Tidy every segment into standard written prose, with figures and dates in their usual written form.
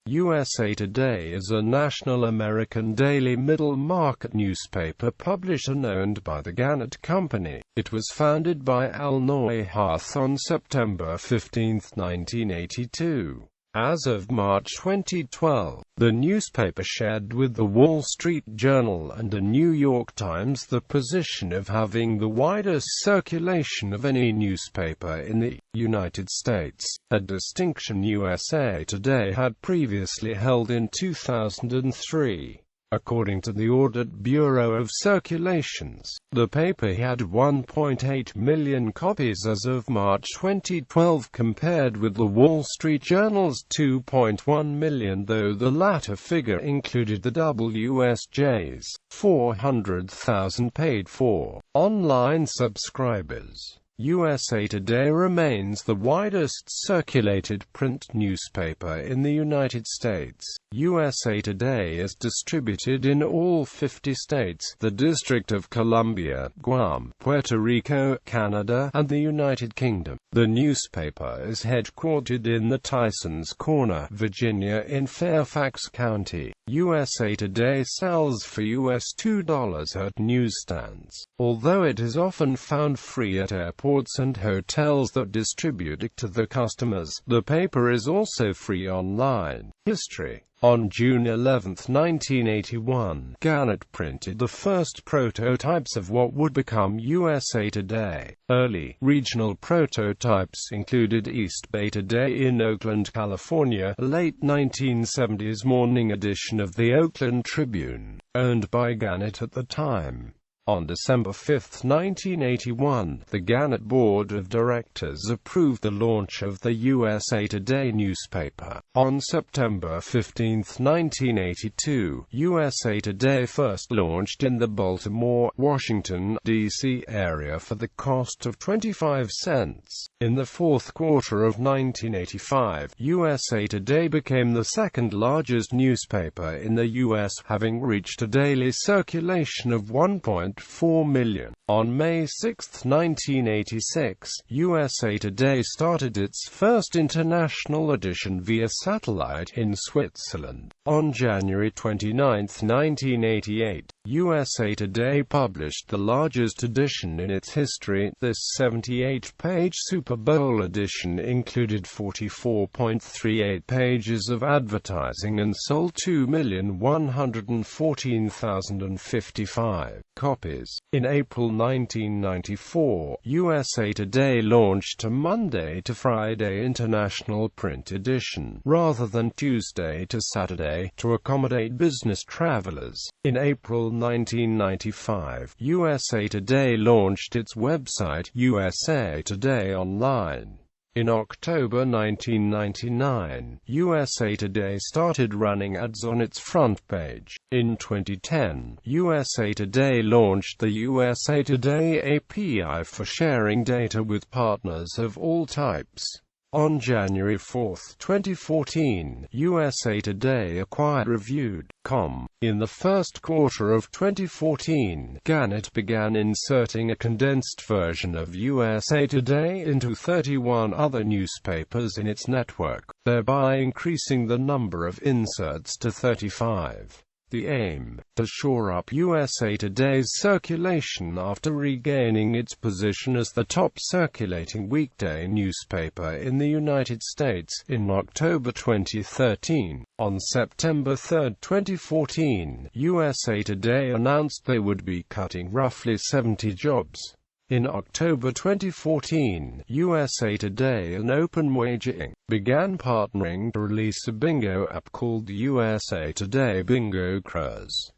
USA Today is a national American daily middle-market newspaper published and owned by the Gannett Company. It was founded by Al Neuharth on September 15, 1982. As of March 2012, the newspaper shared with The Wall Street Journal and The New York Times the position of having the widest circulation of any newspaper in the United States, a distinction USA Today had previously held in 2003. According to the Audit Bureau of Circulations, the paper had 1.8 million copies as of March 2012 compared with The Wall Street Journal's 2.1 million, though the latter figure included the WSJ's 400,000 paid-for online subscribers. USA Today remains the widest circulated print newspaper in the United States. USA Today is distributed in all 50 states, the District of Columbia, Guam, Puerto Rico, Canada, and the United Kingdom. The newspaper is headquartered in the Tysons Corner, Virginia in Fairfax County. USA Today sells for US $2 at newsstands, although it is often found free at airports and hotels that distribute it to the customers. The paper is also free online. History. On June 11, 1981, Gannett printed the first prototypes of what would become USA Today. Early, regional prototypes included East Bay Today in Oakland, California, a late 1970s morning edition of the Oakland Tribune, owned by Gannett at the time. On December 5, 1981, the Gannett Board of Directors approved the launch of the USA Today newspaper. On September 15, 1982, USA Today first launched in the Baltimore, Washington, D.C. area for the cost of 25 cents. In the fourth quarter of 1985, USA Today became the second largest newspaper in the U.S., having reached a daily circulation of 1.4 million. On May 6, 1986, USA Today started its first international edition via satellite in Switzerland. On January 29, 1988, USA Today published the largest edition in its history. This 78-page Super Bowl edition included 44.38 pages of advertising and sold 2,114,055 copies. In April 1994, USA Today launched a Monday to Friday international print edition, rather than Tuesday to Saturday, to accommodate business travelers. In April 1995, USA Today launched its website, USA Today Online. In October 1999, USA Today started running ads on its front page. In 2010, USA Today launched the USA Today API for sharing data with partners of all types. On January 4, 2014, USA Today acquired Reviewed.com. In the first quarter of 2014, Gannett began inserting a condensed version of USA Today into 31 other newspapers in its network, thereby increasing the number of inserts to 35. The aim, to shore up USA Today's circulation after regaining its position as the top circulating weekday newspaper in the United States. In October 2013, on September 3, 2014, USA Today announced they would be cutting roughly 70 jobs. In October 2014, USA Today and OpenWager Inc. began partnering to release a bingo app called USA Today Bingo Cruise.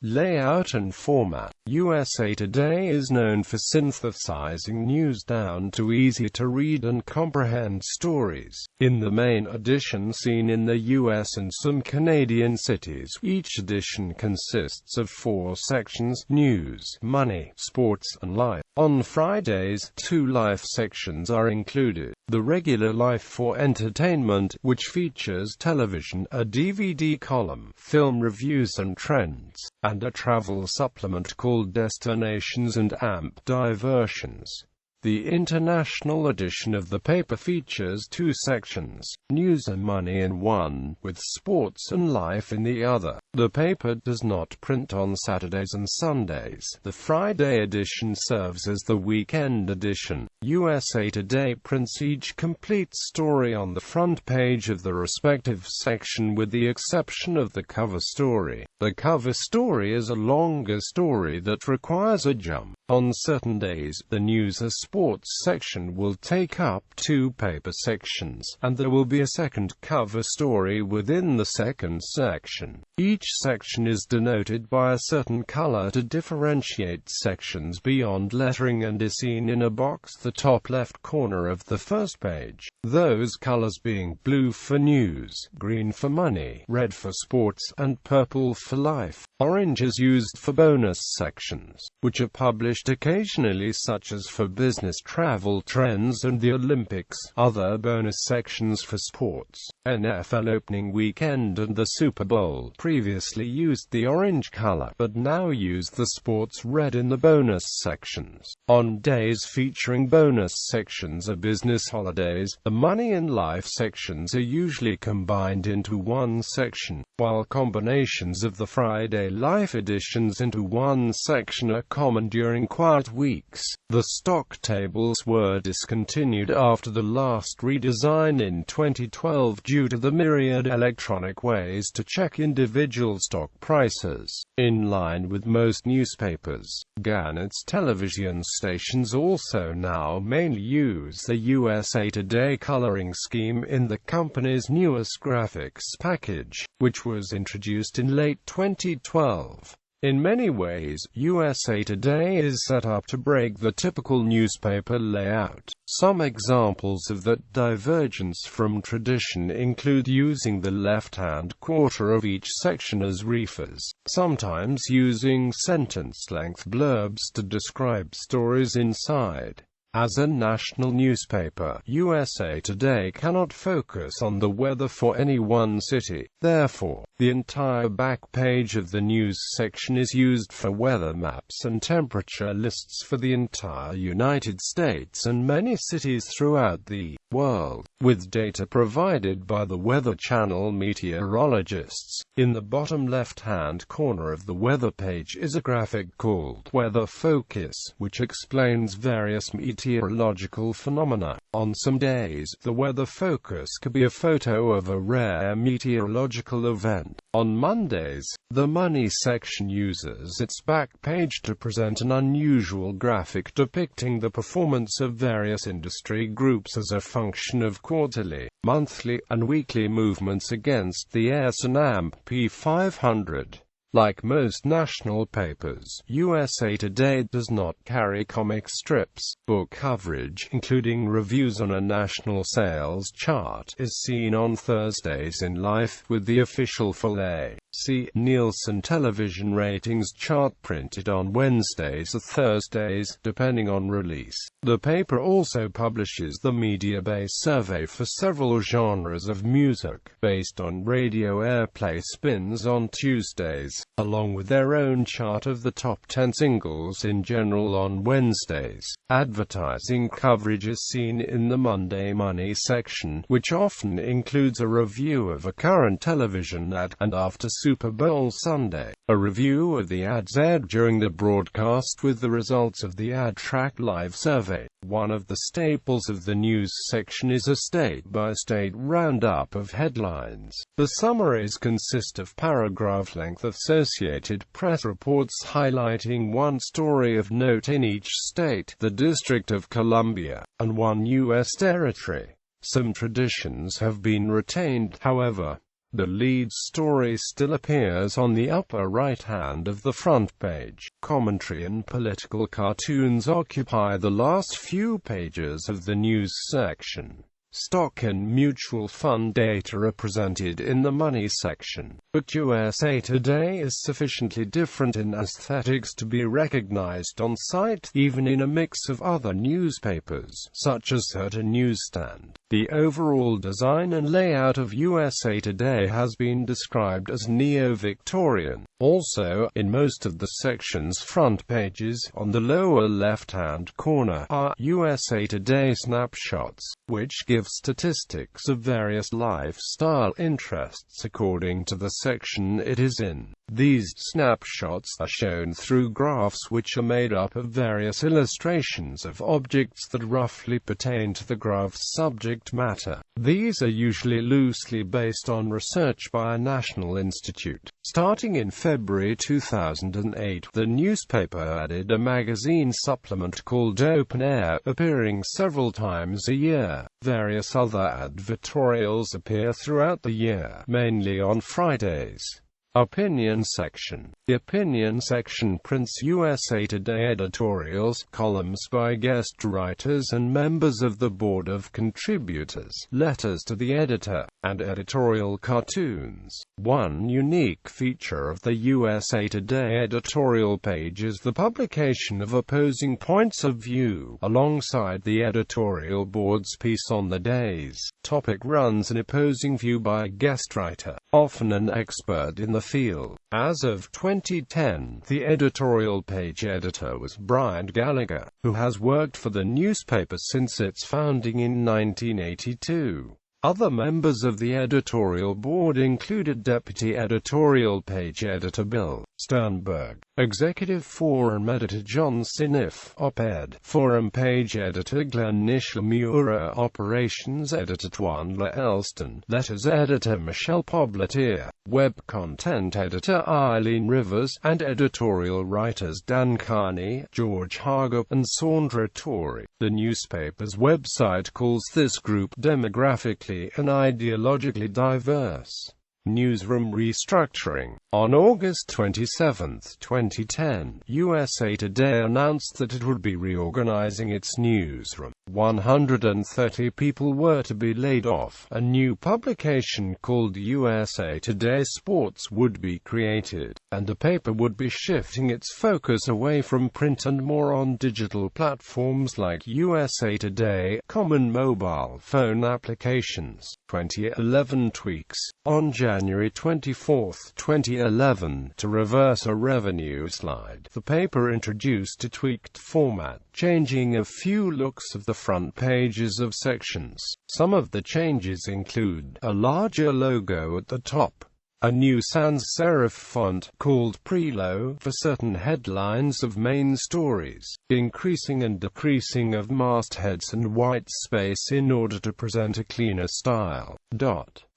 Layout and format. USA Today is known for synthesizing news down to easy-to-read and comprehend stories. In the main edition seen in the US and some Canadian cities, each edition consists of 4 sections: news, money, sports, and life. On Fridays, 2 life sections are included: the regular Life for Entertainment, which features television, a DVD column, film reviews and trends, and a travel supplement called Destinations and AMP Diversions. The international edition of the paper features two sections, news and money in one, with sports and life in the other. The paper does not print on Saturdays and Sundays. The Friday edition serves as the weekend edition. USA Today prints each complete story on the front page of the respective section with the exception of the cover story. The cover story is a longer story that requires a jump. On certain days, the news and sports section will take up two paper sections, and there will be a second cover story within the second section. Each section is denoted by a certain color to differentiate sections beyond lettering and is seen in a box the top left corner of the first page. Those colors being blue for news, green for money, red for sports, and purple for life. Orange is used for bonus sections, which are published occasionally, such as for business, travel, trends, and the Olympics. Other bonus sections for sports, NFL opening weekend and the Super Bowl, previously used the orange color, but now use the sports red in the bonus sections. On days featuring bonus sections or business holidays, the money and life sections are usually combined into one section, while combinations of the Friday life editions into one section are common during quiet weeks. The stock tables were discontinued after the last redesign in 2012 due to the myriad electronic ways to check individual stock prices. In line with most newspapers, Gannett's television stations also now mainly use the USA Today coloring scheme in the company's newest graphics package, which was introduced in late 2012. In many ways, USA Today is set up to break the typical newspaper layout. Some examples of that divergence from tradition include using the left-hand quarter of each section as reefers, sometimes using sentence-length blurbs to describe stories inside. As a national newspaper, USA Today cannot focus on the weather for any one city. Therefore, the entire back page of the news section is used for weather maps and temperature lists for the entire United States and many cities throughout the world, with data provided by the Weather Channel meteorologists. In the bottom left-hand corner of the weather page is a graphic called Weather Focus, which explains various meteorological phenomena. On some days, the weather focus could be a photo of a rare meteorological event. On Mondays, the money section uses its back page to present an unusual graphic depicting the performance of various industry groups as a function of quarterly, monthly, and weekly movements against the S&P 500. Like most national papers, USA Today does not carry comic strips. Book coverage, including reviews on a national sales chart, is seen on Thursdays in Life, with the official full A.C. Nielsen television ratings chart printed on Wednesdays or Thursdays, depending on release. The paper also publishes the media-based survey for several genres of music, based on radio airplay spins on Tuesdays, along with their own chart of the top 10 singles in general on Wednesdays. Advertising coverage is seen in the Monday Money section, which often includes a review of a current television ad, and after Super Bowl Sunday, a review of the ads aired during the broadcast with the results of the Ad Track Live survey. One of the staples of the news section is a state-by-state roundup of headlines. The summaries consist of paragraph-length Associated Press reports highlighting one story of note in each state, the District of Columbia, and one U.S. territory. Some traditions have been retained, however. The lead story still appears on the upper right hand of the front page. Commentary and political cartoons occupy the last few pages of the news section. Stock and mutual fund data are presented in the money section, but USA Today is sufficiently different in aesthetics to be recognized on sight, even in a mix of other newspapers, such as at a newsstand. The overall design and layout of USA Today has been described as neo-Victorian. Also, in most of the section's front pages, on the lower left-hand corner, are USA Today snapshots, which give statistics of various lifestyle interests according to the section it is in. These snapshots are shown through graphs which are made up of various illustrations of objects that roughly pertain to the graph's subject matter. These are usually loosely based on research by a national institute. Starting in February 2008, the newspaper added a magazine supplement called Open Air, appearing several times a year. Various other advertorials appear throughout the year, mainly on Fridays. Opinion section. The opinion section prints USA Today editorials, columns by guest writers and members of the board of contributors, letters to the editor, and editorial cartoons. One unique feature of the USA Today editorial page is the publication of opposing points of view. Alongside the editorial board's piece on the day's topic runs an opposing view by a guest writer, often an expert in the field. As of 2010, the editorial page editor was Brian Gallagher, who has worked for the newspaper since its founding in 1982. Other members of the editorial board included Deputy Editorial Page Editor Bill Sternberg, Executive Forum Editor John Sinif, Op-Ed Forum Page Editor Glenn Nishimura, Operations Editor Twanla Elston, Letters Editor Michelle Pobletier, Web Content Editor Eileen Rivers, and editorial writers Dan Carney, George Hargop, and Sandra Torrey. The newspaper's website calls this group demographically and ideologically diverse. Newsroom restructuring. On August 27, 2010, USA Today announced that it would be reorganizing its newsroom. 130 people were to be laid off. A new publication called USA Today Sports would be created, and the paper would be shifting its focus away from print and more on digital platforms like USA Today, common mobile phone applications. 2011 tweaks. On January 24, 2011, to reverse a revenue slide, the paper introduced a tweaked format, changing a few looks of the front pages of sections. Some of the changes include a larger logo at the top, a new sans serif font, called Prelo, for certain headlines of main stories, increasing and decreasing of mastheads and white space in order to present a cleaner style.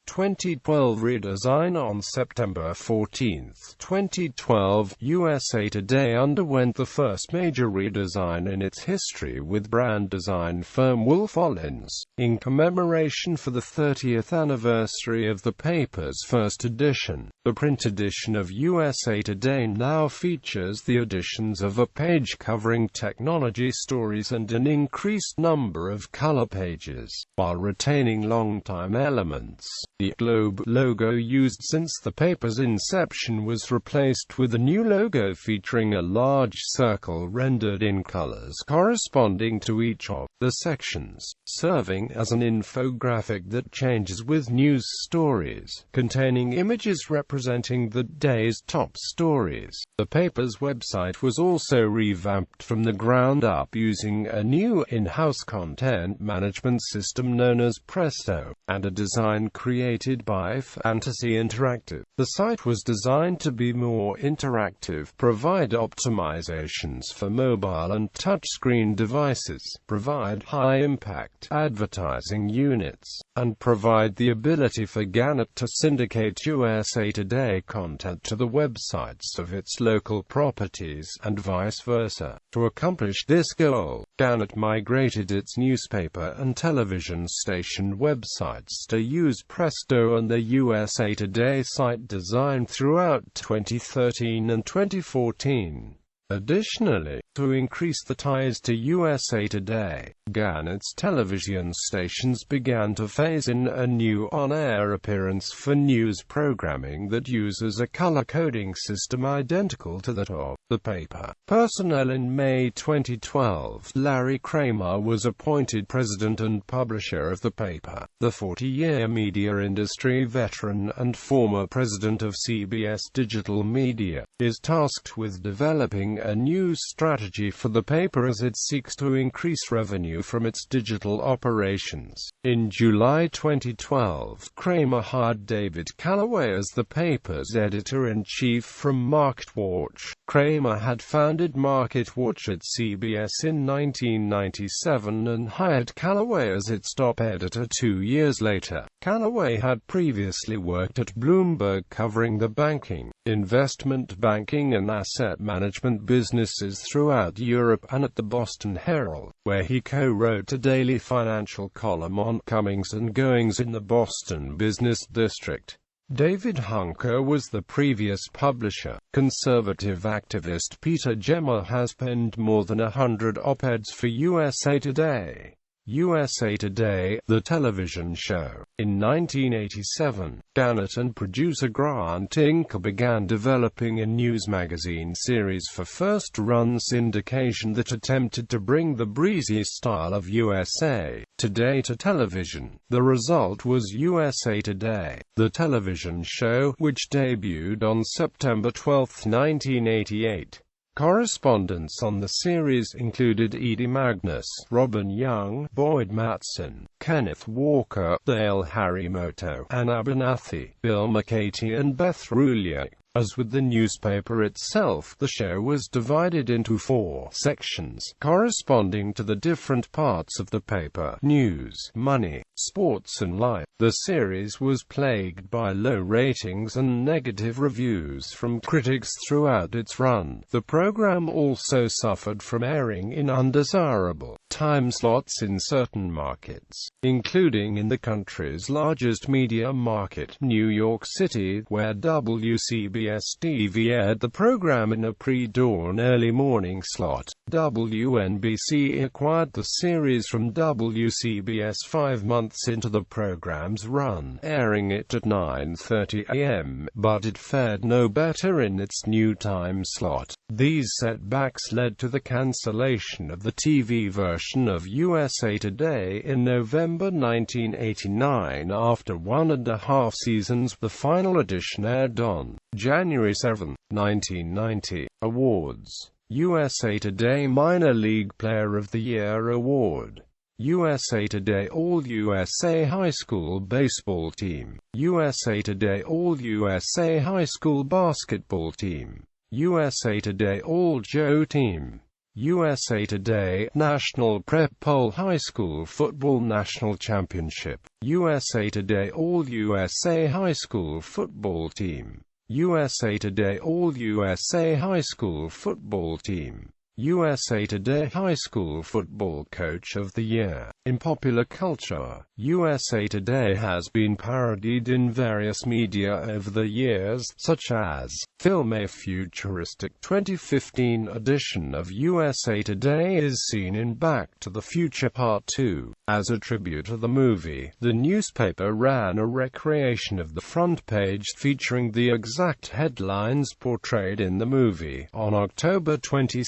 2012 redesign. On September 14, 2012, USA Today underwent the first major redesign in its history with brand design firm Wolf Ollins, in commemoration for the 30th anniversary of the paper's first edition. The print edition of USA Today now features the additions of a page covering technology stories and an increased number of color pages, while retaining long-time elements. The globe logo used since the paper's inception was replaced with a new logo featuring a large circle rendered in colors corresponding to each of the sections, serving as an infographic that changes with news stories, containing images representing the day's top stories. The paper's website was also revamped from the ground up using a new in-house content management system known as Presto, and a design created by Fantasy Interactive. The site was designed to be more interactive, provide optimizations for mobile and touchscreen devices, provide high-impact advertising units, and provide the ability for Gannett to syndicate USA Today content to the websites of its local properties, and vice versa. To accomplish this goal, Gannett migrated its newspaper and television station websites to use Presto and the USA Today site design throughout 2013 and 2014. Additionally, to increase the ties to USA Today, Gannett's television stations began to phase in a new on-air appearance for news programming that uses a color coding system identical to that of the paper. Personnel. In May 2012, Larry Kramer was appointed president and publisher of the paper. The 40-year media industry veteran and former president of CBS Digital Media is tasked with developing a new strategy for the paper as it seeks to increase revenue from its digital operations. In July 2012, Kramer hired David Calloway as the paper's editor-in-chief from MarketWatch. Kramer had founded MarketWatch at CBS in 1997 and hired Calloway as its top editor 2 years later. Calloway had previously worked at Bloomberg covering the banking, investment banking and asset management businesses throughout Europe and at the Boston Herald, where he co-wrote a daily financial column on comings and goings in the Boston business district. David Hunker was the previous publisher. Conservative activist Peter Gemmer has penned more than 100 op-eds for USA Today. USA Today, the television show. In 1987, Gannett and producer Grant Tinker began developing a news magazine series for first-run syndication that attempted to bring the breezy style of USA Today to television. The result was USA Today, the television show, which debuted on September 12, 1988. Correspondents on the series included Edie Magnus, Robin Young, Boyd Matson, Kenneth Walker, Dale Harimoto, Ann Abernathy, Bill McCarty and Beth Roulier. As with the newspaper itself, the show was divided into 4 sections, corresponding to the different parts of the paper: news, money, sports and life. The series was plagued by low ratings and negative reviews from critics throughout its run. The program also suffered from airing in undesirable time slots in certain markets, including in the country's largest media market, New York City, where WCBS-TV aired the program in a pre-dawn early morning slot. WNBC acquired the series from WCBS 5 months into the program's run, airing it at 9:30 a.m., but it fared no better in its new time slot. These setbacks led to the cancellation of the TV version of USA Today in November 1989 after 1.5 seasons. The final edition aired on January 7, 1990. Awards: USA Today Minor League Player of the Year Award, USA Today All-USA High School Baseball Team, USA Today All-USA High School Basketball Team, USA Today All-Joe Team, USA Today National Prep Poll High School Football National Championship, USA Today All-USA High School Football Team, USA Today All-USA High School Football Team, USA Today High School Football Coach of the Year. In popular culture, USA Today has been parodied in various media over the years, such as film. A futuristic 2015 edition of USA Today is seen in Back to the Future Part 2. As a tribute to the movie, the newspaper ran a recreation of the front page featuring the exact headlines portrayed in the movie. On October 22,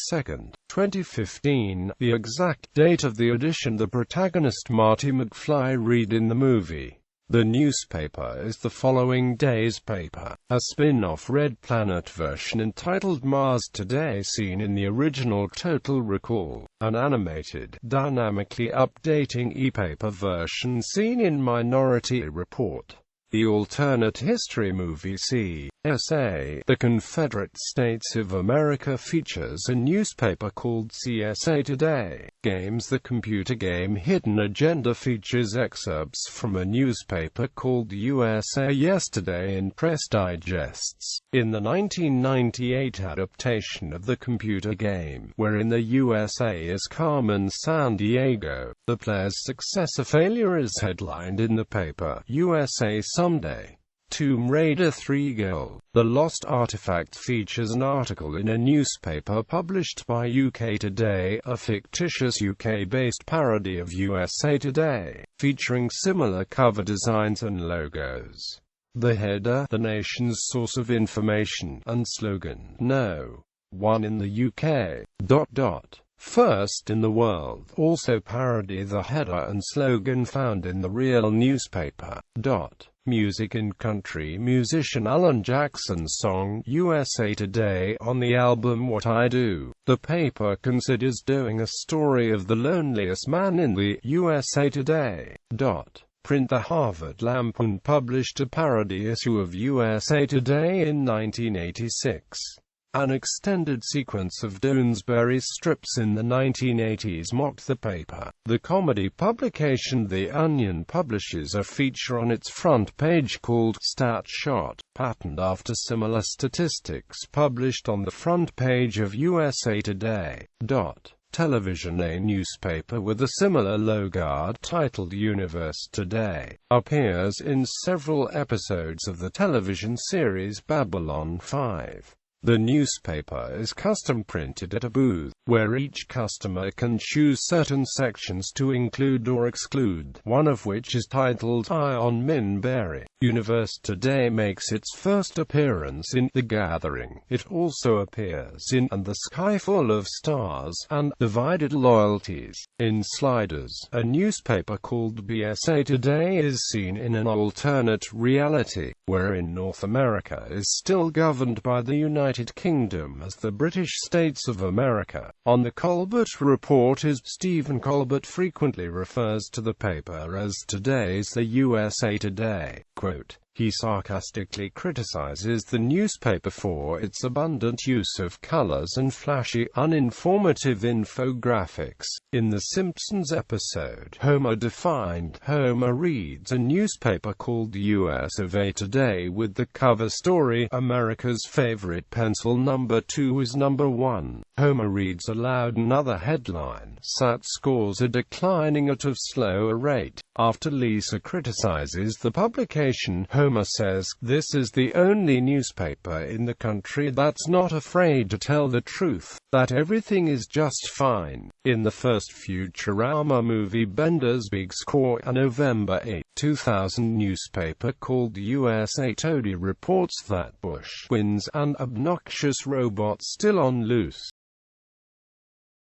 2015, the exact date of the edition, the protagonist Marty McFly read in the movie. The newspaper is the following day's paper, a spin-off Red Planet version entitled Mars Today seen in the original Total Recall, an animated, dynamically updating e-paper version seen in Minority Report. The alternate history movie CSA, The Confederate States of America, features a newspaper called CSA Today. Games. The computer game Hidden Agenda features excerpts from a newspaper called USA Yesterday in Press Digests. In the 1998 adaptation of the computer game, wherein the USA is Carmen Sandiego, the player's success or failure is headlined in the paper USA Someday. Tomb Raider 3 Gold. The Lost Artifact features an article in a newspaper published by UK Today, a fictitious UK-based parody of USA Today, featuring similar cover designs and logos. The header, the nation's source of information, and slogan, No. 1 in the UK. First in the world, also parody the header and slogan found in the real newspaper. Music and country musician Alan Jackson's song, USA Today, on the album What I Do. The paper considers doing a story of the loneliest man in the USA Today. Print. The Harvard Lampoon published a parody issue of USA Today in 1986. An extended sequence of Doonesbury strips in the 1980s mocked the paper. The comedy publication The Onion publishes a feature on its front page called Stat Shot, patterned after similar statistics published on the front page of USA Today. Television. A newspaper with a similar logo titled Universe Today appears in several episodes of the television series Babylon 5. The newspaper is custom printed at a booth, where each customer can choose certain sections to include or exclude, one of which is titled Eye on Minberry. Universe Today makes its first appearance in The Gathering. It also appears in And the Sky Full of Stars and Divided Loyalties. In Sliders, a newspaper called BSA Today is seen in an alternate reality, wherein North America is still governed by the United Kingdom as the British States of America. On The Colbert Report Stephen Colbert frequently refers to the paper as today's The USA Today. Quote, he sarcastically criticizes the newspaper for its abundant use of colors and flashy, uninformative infographics. In The Simpsons episode, Homer Defined, Homer reads a newspaper called USA Today with the cover story, America's favorite pencil number 2 is number 1. Homer reads aloud another headline, SAT scores are declining at a slower rate. After Lisa criticizes the publication, Homer says, this is the only newspaper in the country that's not afraid to tell the truth, that everything is just fine. In the first Futurama movie Bender's Big Score, a November 8, 2000 newspaper called USA Today reports that Bush wins, an obnoxious robot still on loose.